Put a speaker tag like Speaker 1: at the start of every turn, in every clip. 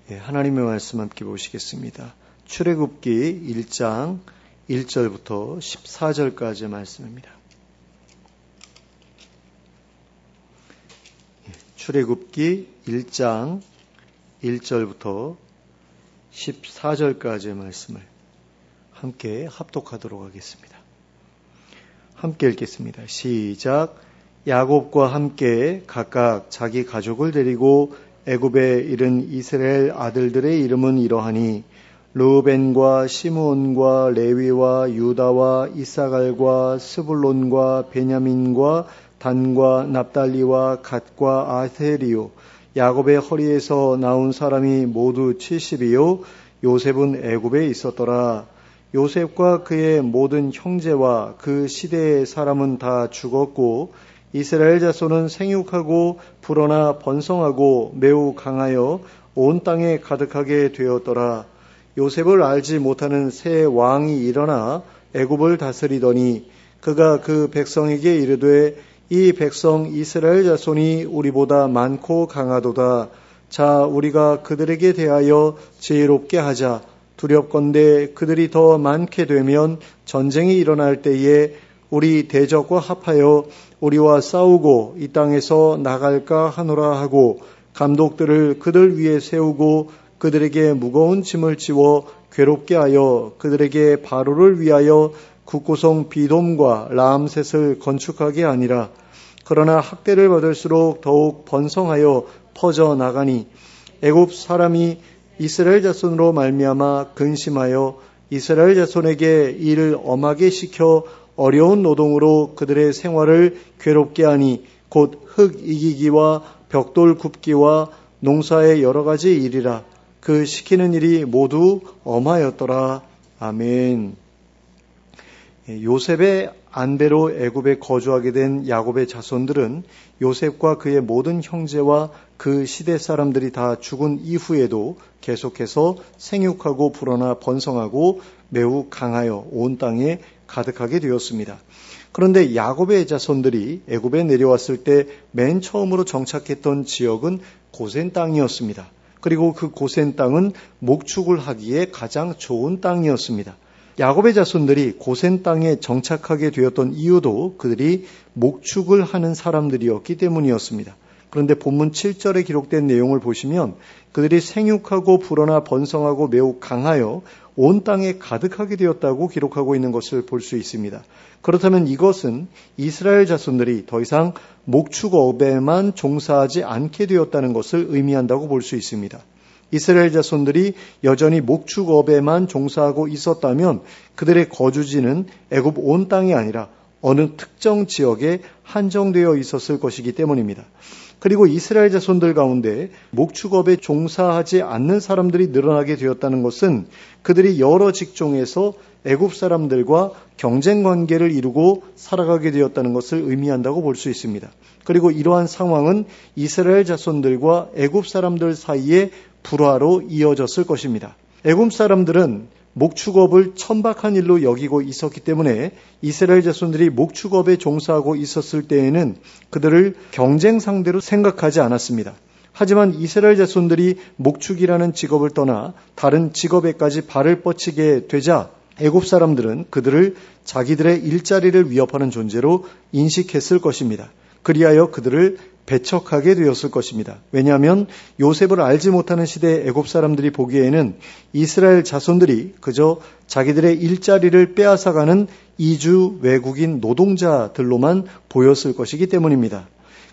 Speaker 1: 하나님의 말씀 함께 보시겠습니다. 출애굽기 1장 1절부터 14절까지의 말씀입니다. 출애굽기 1장 1절부터 14절까지의 말씀을 함께 합독하도록 하겠습니다. 함께 읽겠습니다. 시작. 야곱과 함께 각각 자기 가족을 데리고 애굽에 이른 이스라엘 아들들의 이름은 이러하니 르우벤과 시므온과 레위와 유다와 이사갈과 스불론과 베냐민과 단과 납달리와 갓과 아세리요. 야곱의 허리에서 나온 사람이 모두 70이요. 요셉은 애굽에 있었더라. 요셉과 그의 모든 형제와 그 시대의 사람은 다 죽었고 이스라엘 자손은 생육하고 불어나 번성하고 매우 강하여 온 땅에 가득하게 되었더라. 요셉을 알지 못하는 새 왕이 일어나 애굽을 다스리더니 그가 그 백성에게 이르되 이 백성 이스라엘 자손이 우리보다 많고 강하도다. 자, 우리가 그들에게 대하여 지혜롭게 하자. 두렵건대 그들이 더 많게 되면 전쟁이 일어날 때에 우리 대적과 합하여 우리와 싸우고 이 땅에서 나갈까 하노라 하고 감독들을 그들 위에 세우고 그들에게 무거운 짐을 지워 괴롭게 하여 그들에게 바로를 위하여 국고성 비돔과 라암셋을 건축하게 하니라. 그러나 학대를 받을수록 더욱 번성하여 퍼져나가니 애굽 사람이 이스라엘 자손으로 말미암아 근심하여 이스라엘 자손에게 일을 엄하게 시켜 어려운 노동으로 그들의 생활을 괴롭게 하니 곧 흙 이기기와 벽돌 굽기와 농사의 여러 가지 일이라. 그 시키는 일이 모두 엄하였더라. 아멘. 요셉의 안배로 애굽에 거주하게 된 야곱의 자손들은 요셉과 그의 모든 형제와 그 시대 사람들이 다 죽은 이후에도 계속해서 생육하고 불어나 번성하고 매우 강하여 온 땅에 가득하게 되었습니다. 그런데 야곱의 자손들이 애굽에 내려왔을 때 맨 처음으로 정착했던 지역은 고센 땅이었습니다. 그리고 그 고센 땅은 목축을 하기에 가장 좋은 땅이었습니다. 야곱의 자손들이 고센 땅에 정착하게 되었던 이유도 그들이 목축을 하는 사람들이었기 때문이었습니다. 그런데 본문 7절에 기록된 내용을 보시면 그들이 생육하고 불어나 번성하고 매우 강하여 온 땅에 가득하게 되었다고 기록하고 있는 것을 볼 수 있습니다. 그렇다면 이것은 이스라엘 자손들이 더 이상 목축업에만 종사하지 않게 되었다는 것을 의미한다고 볼 수 있습니다. 이스라엘 자손들이 여전히 목축업에만 종사하고 있었다면 그들의 거주지는 애굽 온 땅이 아니라 어느 특정 지역에 한정되어 있었을 것이기 때문입니다. 그리고 이스라엘 자손들 가운데 목축업에 종사하지 않는 사람들이 늘어나게 되었다는 것은 그들이 여러 직종에서 애굽 사람들과 경쟁 관계를 이루고 살아가게 되었다는 것을 의미한다고 볼 수 있습니다. 그리고 이러한 상황은 이스라엘 자손들과 애굽 사람들 사이에 불화로 이어졌을 것입니다. 애굽 사람들은 목축업을 천박한 일로 여기고 있었기 때문에 이스라엘 자손들이 목축업에 종사하고 있었을 때에는 그들을 경쟁 상대로 생각하지 않았습니다. 하지만 이스라엘 자손들이 목축이라는 직업을 떠나 다른 직업에까지 발을 뻗치게 되자 애굽 사람들은 그들을 자기들의 일자리를 위협하는 존재로 인식했을 것입니다. 그리하여 그들을 배척하게 되었을 것입니다. 왜냐하면 요셉을 알지 못하는 시대의 애굽 사람들이 보기에는 이스라엘 자손들이 그저 자기들의 일자리를 빼앗아가는 이주 외국인 노동자들로만 보였을 것이기 때문입니다.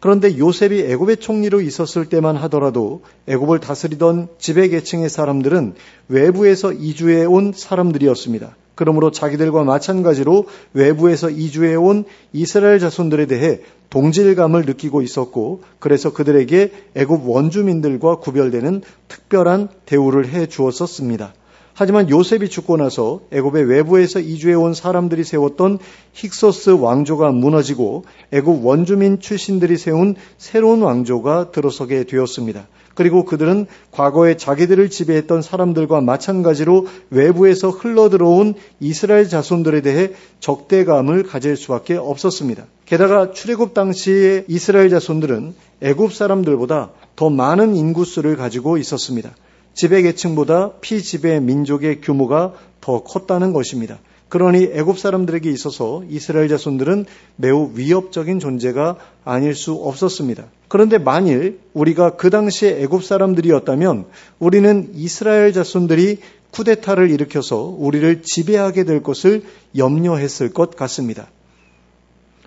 Speaker 1: 그런데 요셉이 애굽의 총리로 있었을 때만 하더라도 애굽을 다스리던 지배계층의 사람들은 외부에서 이주해 온 사람들이었습니다. 그러므로 자기들과 마찬가지로 외부에서 이주해 온 이스라엘 자손들에 대해 동질감을 느끼고 있었고 그래서 그들에게 애굽 원주민들과 구별되는 특별한 대우를 해 주었었습니다. 하지만 요셉이 죽고 나서 애굽의 외부에서 이주해 온 사람들이 세웠던 힉소스 왕조가 무너지고 애굽 원주민 출신들이 세운 새로운 왕조가 들어서게 되었습니다. 그리고 그들은 과거에 자기들을 지배했던 사람들과 마찬가지로 외부에서 흘러들어온 이스라엘 자손들에 대해 적대감을 가질 수밖에 없었습니다. 게다가 출애굽 당시의 이스라엘 자손들은 애굽 사람들보다 더 많은 인구수를 가지고 있었습니다. 지배계층보다 피지배 민족의 규모가 더 컸다는 것입니다. 그러니 애굽 사람들에게 있어서 이스라엘 자손들은 매우 위협적인 존재가 아닐 수 없었습니다. 그런데 만일 우리가 그 당시에 애굽 사람들이었다면 우리는 이스라엘 자손들이 쿠데타를 일으켜서 우리를 지배하게 될 것을 염려했을 것 같습니다.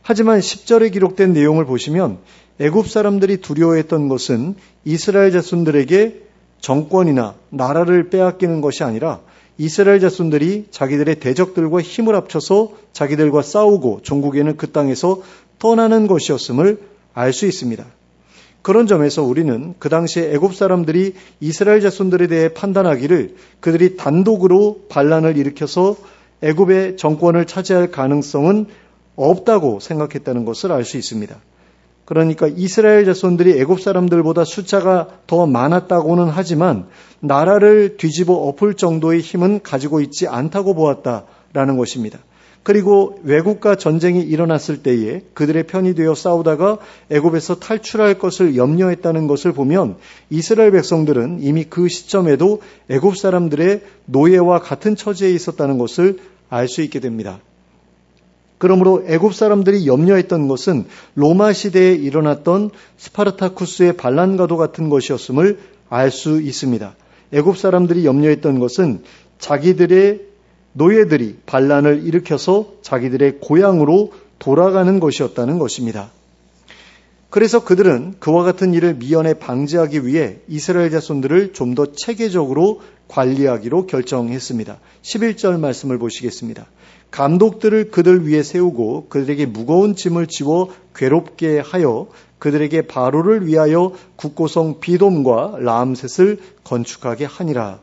Speaker 1: 하지만 10절에 기록된 내용을 보시면 애굽 사람들이 두려워했던 것은 이스라엘 자손들에게 정권이나 나라를 빼앗기는 것이 아니라 이스라엘 자손들이 자기들의 대적들과 힘을 합쳐서 자기들과 싸우고 종국에는 그 땅에서 떠나는 것이었음을 알 수 있습니다. 그런 점에서 우리는 그 당시에 애굽 사람들이 이스라엘 자손들에 대해 판단하기를 그들이 단독으로 반란을 일으켜서 애굽의 정권을 차지할 가능성은 없다고 생각했다는 것을 알 수 있습니다. 그러니까 이스라엘 자손들이 애굽 사람들보다 숫자가 더 많았다고는 하지만 나라를 뒤집어 엎을 정도의 힘은 가지고 있지 않다고 보았다라는 것입니다. 그리고 외국과 전쟁이 일어났을 때에 그들의 편이 되어 싸우다가 애굽에서 탈출할 것을 염려했다는 것을 보면 이스라엘 백성들은 이미 그 시점에도 애굽 사람들의 노예와 같은 처지에 있었다는 것을 알 수 있게 됩니다. 그러므로 애굽 사람들이 염려했던 것은 로마 시대에 일어났던 스파르타쿠스의 반란과도 같은 것이었음을 알 수 있습니다. 애굽 사람들이 염려했던 것은 자기들의 노예들이 반란을 일으켜서 자기들의 고향으로 돌아가는 것이었다는 것입니다. 그래서 그들은 그와 같은 일을 미연에 방지하기 위해 이스라엘 자손들을 좀 더 체계적으로 관리하기로 결정했습니다. 11절 말씀을 보시겠습니다. 감독들을 그들 위에 세우고 그들에게 무거운 짐을 지워 괴롭게 하여 그들에게 바로를 위하여 국고성 비돔과 라암셋을 건축하게 하니라.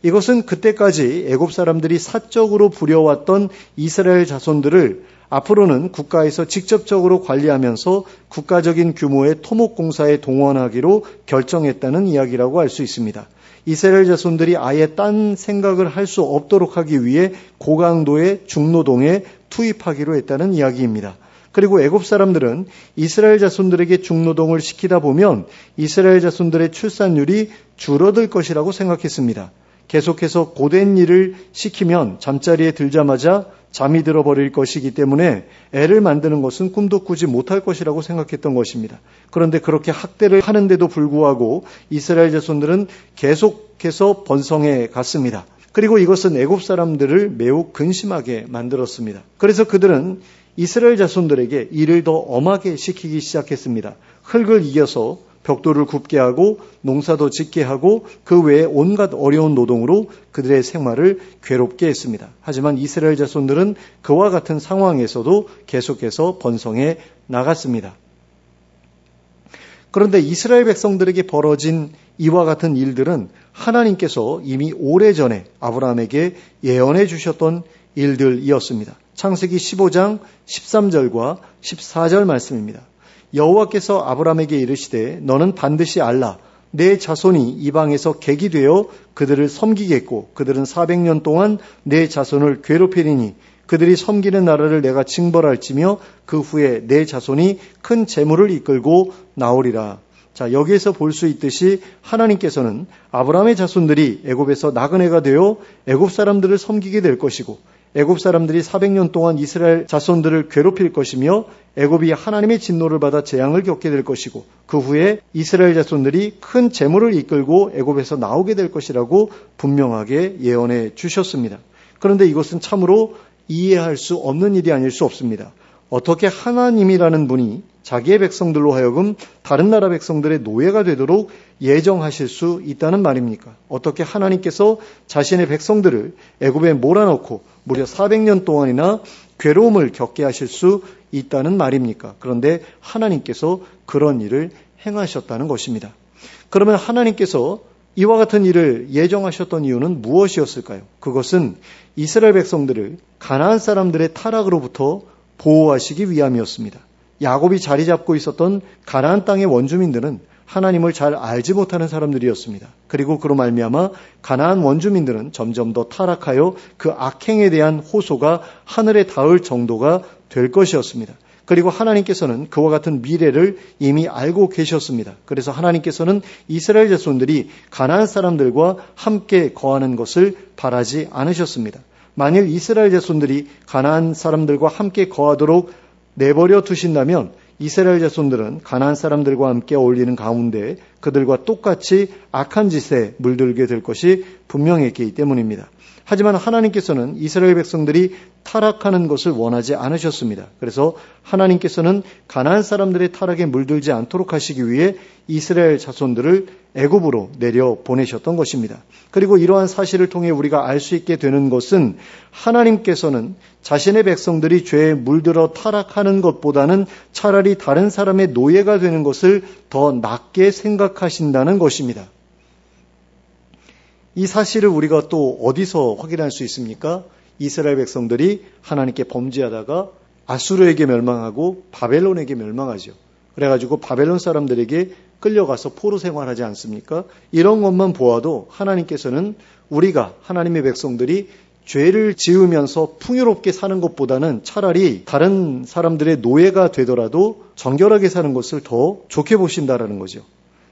Speaker 1: 이것은 그때까지 애굽 사람들이 사적으로 부려왔던 이스라엘 자손들을 앞으로는 국가에서 직접적으로 관리하면서 국가적인 규모의 토목공사에 동원하기로 결정했다는 이야기라고 알 수 있습니다. 이스라엘 자손들이 아예 딴 생각을 할 수 없도록 하기 위해 고강도의 중노동에 투입하기로 했다는 이야기입니다. 그리고 애굽 사람들은 이스라엘 자손들에게 중노동을 시키다 보면 이스라엘 자손들의 출산율이 줄어들 것이라고 생각했습니다. 계속해서 고된 일을 시키면 잠자리에 들자마자 잠이 들어버릴 것이기 때문에 애를 만드는 것은 꿈도 꾸지 못할 것이라고 생각했던 것입니다. 그런데 그렇게 학대를 하는데도 불구하고 이스라엘 자손들은 계속해서 번성해 갔습니다. 그리고 이것은 애굽 사람들을 매우 근심하게 만들었습니다. 그래서 그들은 이스라엘 자손들에게 일을 더 엄하게 시키기 시작했습니다. 흙을 이겨서 벽돌을 굽게 하고 농사도 짓게 하고 그 외에 온갖 어려운 노동으로 그들의 생활을 괴롭게 했습니다. 하지만 이스라엘 자손들은 그와 같은 상황에서도 계속해서 번성해 나갔습니다. 그런데 이스라엘 백성들에게 벌어진 이와 같은 일들은 하나님께서 이미 오래전에 아브라함에게 예언해 주셨던 일들이었습니다. 창세기 15장 13절과 14절 말씀입니다. 여호와께서 아브라함에게 이르시되 너는 반드시 알라 내 자손이 이방에서 객이 되어 그들을 섬기겠고 그들은 400년 동안 내 자손을 괴롭히리니 그들이 섬기는 나라를 내가 징벌할지며 그 후에 내 자손이 큰 재물을 이끌고 나오리라. 자, 여기에서 볼 수 있듯이 하나님께서는 아브라함의 자손들이 애굽에서 나그네가 되어 애굽 사람들을 섬기게 될 것이고 애굽 사람들이 400년 동안 이스라엘 자손들을 괴롭힐 것이며 애굽이 하나님의 진노를 받아 재앙을 겪게 될 것이고 그 후에 이스라엘 자손들이 큰 재물을 이끌고 애굽에서 나오게 될 것이라고 분명하게 예언해 주셨습니다. 그런데 이것은 참으로 이해할 수 없는 일이 아닐 수 없습니다. 어떻게 하나님이라는 분이 자기의 백성들로 하여금 다른 나라 백성들의 노예가 되도록 예정하실 수 있다는 말입니까? 어떻게 하나님께서 자신의 백성들을 애굽에 몰아넣고 무려 400년 동안이나 괴로움을 겪게 하실 수 있다는 말입니까? 그런데 하나님께서 그런 일을 행하셨다는 것입니다. 그러면 하나님께서 이와 같은 일을 예정하셨던 이유는 무엇이었을까요? 그것은 이스라엘 백성들을 가나안 사람들의 타락으로부터 보호하시기 위함이었습니다. 야곱이 자리 잡고 있었던 가나안 땅의 원주민들은 하나님을 잘 알지 못하는 사람들이었습니다. 그리고 그로 말미암아 가나안 원주민들은 점점 더 타락하여 그 악행에 대한 호소가 하늘에 닿을 정도가 될 것이었습니다. 그리고 하나님께서는 그와 같은 미래를 이미 알고 계셨습니다. 그래서 하나님께서는 이스라엘 자손들이 가나안 사람들과 함께 거하는 것을 바라지 않으셨습니다. 만일 이스라엘 자손들이 가나안 사람들과 함께 거하도록 내버려 두신다면 이스라엘 자손들은 가나안 사람들과 함께 어울리는 가운데 그들과 똑같이 악한 짓에 물들게 될 것이 분명했기 때문입니다. 하지만 하나님께서는 이스라엘 백성들이 타락하는 것을 원하지 않으셨습니다. 그래서 하나님께서는 가나안 사람들의 타락에 물들지 않도록 하시기 위해 이스라엘 자손들을 애굽으로 내려 보내셨던 것입니다. 그리고 이러한 사실을 통해 우리가 알 수 있게 되는 것은 하나님께서는 자신의 백성들이 죄에 물들어 타락하는 것보다는 차라리 다른 사람의 노예가 되는 것을 더 낫게 생각하신다는 것입니다. 이 사실을 우리가 또 어디서 확인할 수 있습니까? 이스라엘 백성들이 하나님께 범죄하다가 아수르에게 멸망하고 바벨론에게 멸망하죠. 그래가지고 바벨론 사람들에게 끌려가서 포로 생활하지 않습니까? 이런 것만 보아도 하나님께서는 우리가 하나님의 백성들이 죄를 지으면서 풍요롭게 사는 것보다는 차라리 다른 사람들의 노예가 되더라도 정결하게 사는 것을 더 좋게 보신다라는 거죠.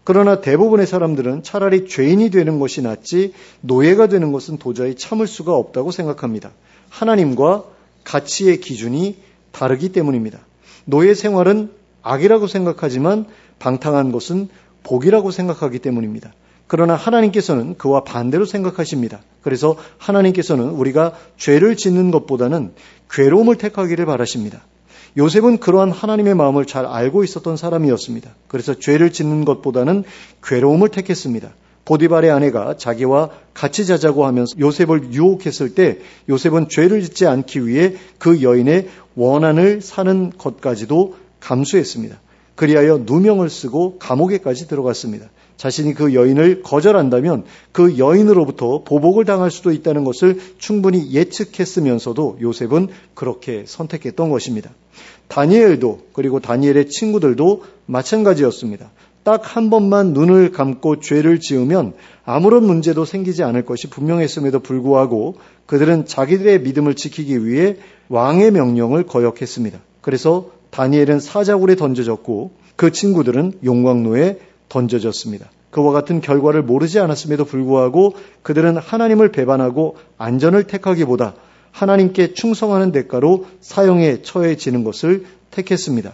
Speaker 1: 그러나 대부분의 사람들은 차라리 죄인이 되는 것이 낫지 노예가 되는 것은 도저히 참을 수가 없다고 생각합니다. 하나님과 가치의 기준이 다르기 때문입니다. 노예 생활은 악이라고 생각하지만 방탕한 것은 복이라고 생각하기 때문입니다. 그러나 하나님께서는 그와 반대로 생각하십니다. 그래서 하나님께서는 우리가 죄를 짓는 것보다는 괴로움을 택하기를 바라십니다. 요셉은 그러한 하나님의 마음을 잘 알고 있었던 사람이었습니다. 그래서 죄를 짓는 것보다는 괴로움을 택했습니다. 보디발의 아내가 자기와 같이 자자고 하면서 요셉을 유혹했을 때 요셉은 죄를 짓지 않기 위해 그 여인의 원한을 사는 것까지도 감수했습니다. 그리하여 누명을 쓰고 감옥에까지 들어갔습니다. 자신이 그 여인을 거절한다면 그 여인으로부터 보복을 당할 수도 있다는 것을 충분히 예측했으면서도 요셉은 그렇게 선택했던 것입니다. 다니엘도 그리고 다니엘의 친구들도 마찬가지였습니다. 딱 한 번만 눈을 감고 죄를 지으면 아무런 문제도 생기지 않을 것이 분명했음에도 불구하고 그들은 자기들의 믿음을 지키기 위해 왕의 명령을 거역했습니다. 그래서 다니엘은 사자굴에 던져졌고 그 친구들은 용광로에 던져졌습니다. 그와 같은 결과를 모르지 않았음에도 불구하고 그들은 하나님을 배반하고 안전을 택하기보다 하나님께 충성하는 대가로 사형에 처해지는 것을 택했습니다.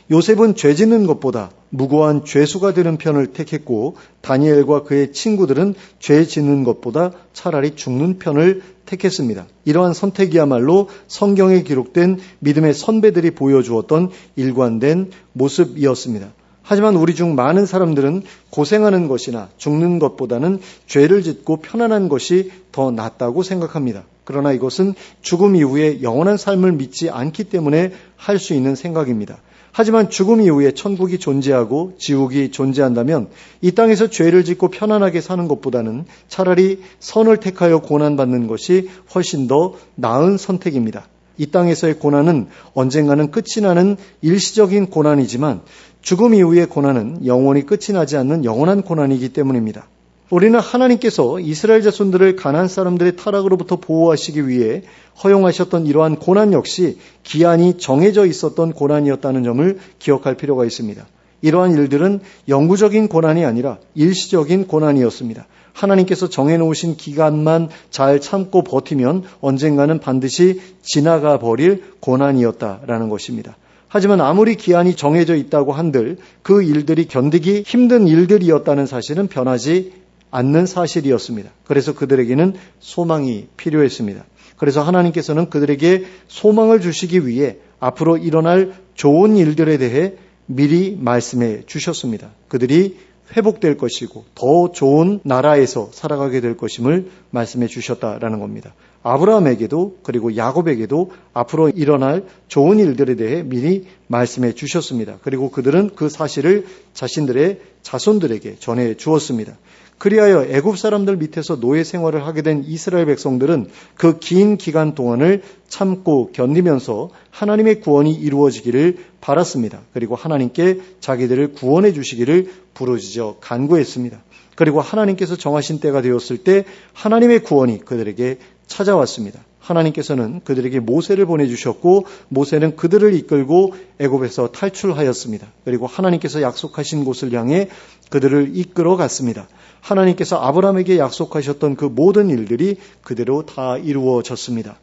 Speaker 1: 요셉은 죄 짓는 것보다 무고한 죄수가 되는 편을 택했고 다니엘과 그의 친구들은 죄 짓는 것보다 차라리 죽는 편을 택했습니다. 이러한 선택이야말로 성경에 기록된 믿음의 선배들이 보여주었던 일관된 모습이었습니다. 하지만 우리 중 많은 사람들은 고생하는 것이나 죽는 것보다는 죄를 짓고 편안한 것이 더 낫다고 생각합니다. 그러나 이것은 죽음 이후에 영원한 삶을 믿지 않기 때문에 할 수 있는 생각입니다. 하지만 죽음 이후에 천국이 존재하고 지옥이 존재한다면 이 땅에서 죄를 짓고 편안하게 사는 것보다는 차라리 선을 택하여 고난받는 것이 훨씬 더 나은 선택입니다. 이 땅에서의 고난은 언젠가는 끝이 나는 일시적인 고난이지만 죽음 이후의 고난은 영원히 끝이 나지 않는 영원한 고난이기 때문입니다. 우리는 하나님께서 이스라엘 자손들을 가나안 사람들의 타락으로부터 보호하시기 위해 허용하셨던 이러한 고난 역시 기한이 정해져 있었던 고난이었다는 점을 기억할 필요가 있습니다. 이러한 일들은 영구적인 고난이 아니라 일시적인 고난이었습니다. 하나님께서 정해놓으신 기간만 잘 참고 버티면 언젠가는 반드시 지나가 버릴 고난이었다라는 것입니다. 하지만 아무리 기한이 정해져 있다고 한들 그 일들이 견디기 힘든 일들이었다는 사실은 변하지 않는 사실이었습니다. 그래서 그들에게는 소망이 필요했습니다. 그래서 하나님께서는 그들에게 소망을 주시기 위해 앞으로 일어날 좋은 일들에 대해 미리 말씀해 주셨습니다. 그들이 회복될 것이고 더 좋은 나라에서 살아가게 될 것임을 말씀해 주셨다라는 겁니다. 아브라함에게도 그리고 야곱에게도 앞으로 일어날 좋은 일들에 대해 미리 말씀해 주셨습니다. 그리고 그들은 그 사실을 자신들의 자손들에게 전해 주었습니다. 그리하여 애굽 사람들 밑에서 노예 생활을 하게 된 이스라엘 백성들은 그 긴 기간 동안을 참고 견디면서 하나님의 구원이 이루어지기를 바랐습니다. 그리고 하나님께 자기들을 구원해 주시기를 부르짖어 간구했습니다. 그리고 하나님께서 정하신 때가 되었을 때 하나님의 구원이 그들에게 찾아왔습니다. 하나님께서는 그들에게 모세를 보내주셨고 모세는 그들을 이끌고 애굽에서 탈출하였습니다. 그리고 하나님께서 약속하신 곳을 향해 그들을 이끌어 갔습니다. 하나님께서 아브라함에게 약속하셨던 그 모든 일들이 그대로 다 이루어졌습니다.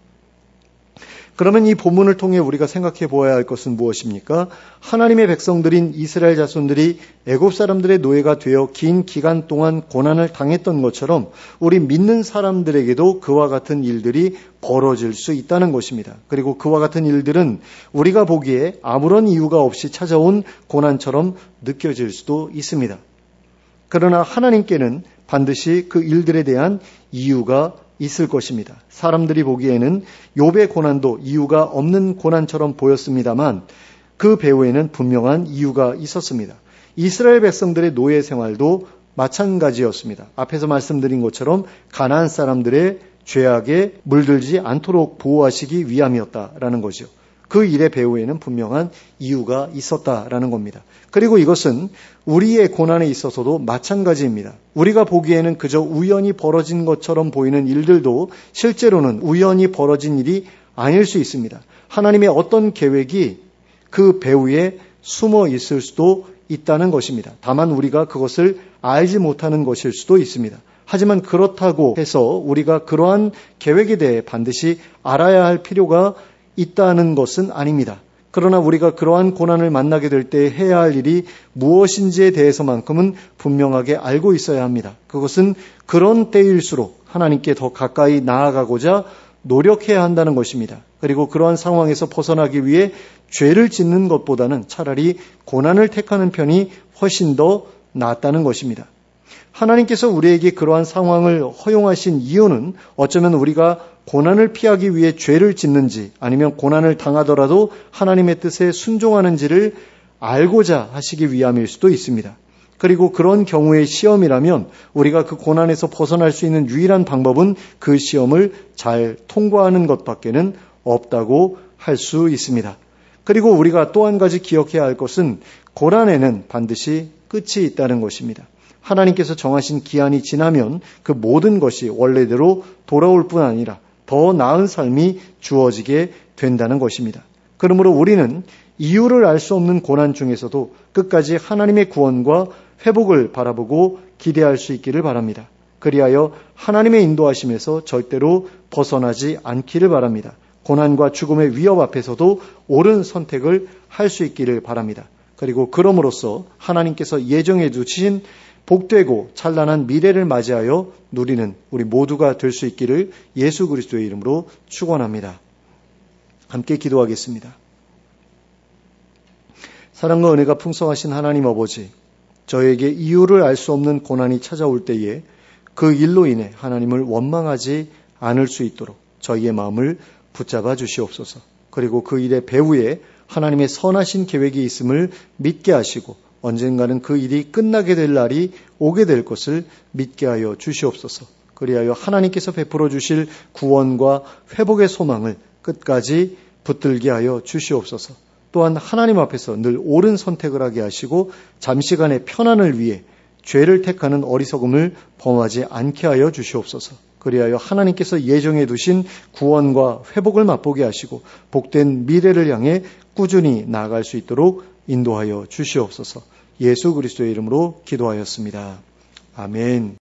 Speaker 1: 그러면 이 본문을 통해 우리가 생각해 보아야 할 것은 무엇입니까? 하나님의 백성들인 이스라엘 자손들이 애굽 사람들의 노예가 되어 긴 기간 동안 고난을 당했던 것처럼 우리 믿는 사람들에게도 그와 같은 일들이 벌어질 수 있다는 것입니다. 그리고 그와 같은 일들은 우리가 보기에 아무런 이유가 없이 찾아온 고난처럼 느껴질 수도 있습니다. 그러나 하나님께는 반드시 그 일들에 대한 이유가 있을 것입니다. 사람들이 보기에는 욥의 고난도 이유가 없는 고난처럼 보였습니다만 그 배후에는 분명한 이유가 있었습니다. 이스라엘 백성들의 노예 생활도 마찬가지였습니다. 앞에서 말씀드린 것처럼 가나안 사람들의 죄악에 물들지 않도록 보호하시기 위함이었다라는 거죠. 그 일의 배후에는 분명한 이유가 있었다라는 겁니다. 그리고 이것은 우리의 고난에 있어서도 마찬가지입니다. 우리가 보기에는 그저 우연히 벌어진 것처럼 보이는 일들도 실제로는 우연히 벌어진 일이 아닐 수 있습니다. 하나님의 어떤 계획이 그 배후에 숨어 있을 수도 있다는 것입니다. 다만 우리가 그것을 알지 못하는 것일 수도 있습니다. 하지만 그렇다고 해서 우리가 그러한 계획에 대해 반드시 알아야 할 필요가 있다는 것은 아닙니다. 그러나 우리가 그러한 고난을 만나게 될 때 해야 할 일이 무엇인지에 대해서만큼은 분명하게 알고 있어야 합니다. 그것은 그런 때일수록 하나님께 더 가까이 나아가고자 노력해야 한다는 것입니다. 그리고 그러한 상황에서 벗어나기 위해 죄를 짓는 것보다는 차라리 고난을 택하는 편이 훨씬 더 낫다는 것입니다. 하나님께서 우리에게 그러한 상황을 허용하신 이유는 어쩌면 우리가 고난을 피하기 위해 죄를 짓는지 아니면 고난을 당하더라도 하나님의 뜻에 순종하는지를 알고자 하시기 위함일 수도 있습니다. 그리고 그런 경우의 시험이라면 우리가 그 고난에서 벗어날 수 있는 유일한 방법은 그 시험을 잘 통과하는 것밖에는 없다고 할 수 있습니다. 그리고 우리가 또 한 가지 기억해야 할 것은 고난에는 반드시 끝이 있다는 것입니다. 하나님께서 정하신 기한이 지나면 그 모든 것이 원래대로 돌아올 뿐 아니라 더 나은 삶이 주어지게 된다는 것입니다. 그러므로 우리는 이유를 알 수 없는 고난 중에서도 끝까지 하나님의 구원과 회복을 바라보고 기대할 수 있기를 바랍니다. 그리하여 하나님의 인도하심에서 절대로 벗어나지 않기를 바랍니다. 고난과 죽음의 위협 앞에서도 옳은 선택을 할 수 있기를 바랍니다. 그리고 그럼으로써 하나님께서 예정해 두신 복되고 찬란한 미래를 맞이하여 누리는 우리 모두가 될 수 있기를 예수 그리스도의 이름으로 축원합니다. 함께 기도하겠습니다. 사랑과 은혜가 풍성하신 하나님 아버지, 저에게 이유를 알 수 없는 고난이 찾아올 때에 그 일로 인해 하나님을 원망하지 않을 수 있도록 저희의 마음을 붙잡아 주시옵소서. 그리고 그 일의 배후에 하나님의 선하신 계획이 있음을 믿게 하시고 언젠가는 그 일이 끝나게 될 날이 오게 될 것을 믿게 하여 주시옵소서. 그리하여 하나님께서 베풀어 주실 구원과 회복의 소망을 끝까지 붙들게 하여 주시옵소서. 또한 하나님 앞에서 늘 옳은 선택을 하게 하시고 잠시간의 편안을 위해 죄를 택하는 어리석음을 범하지 않게 하여 주시옵소서. 그리하여 하나님께서 예정해 두신 구원과 회복을 맛보게 하시고 복된 미래를 향해 꾸준히 나아갈 수 있도록 인도하여 주시옵소서. 예수 그리스도의 이름으로 기도하였습니다. 아멘.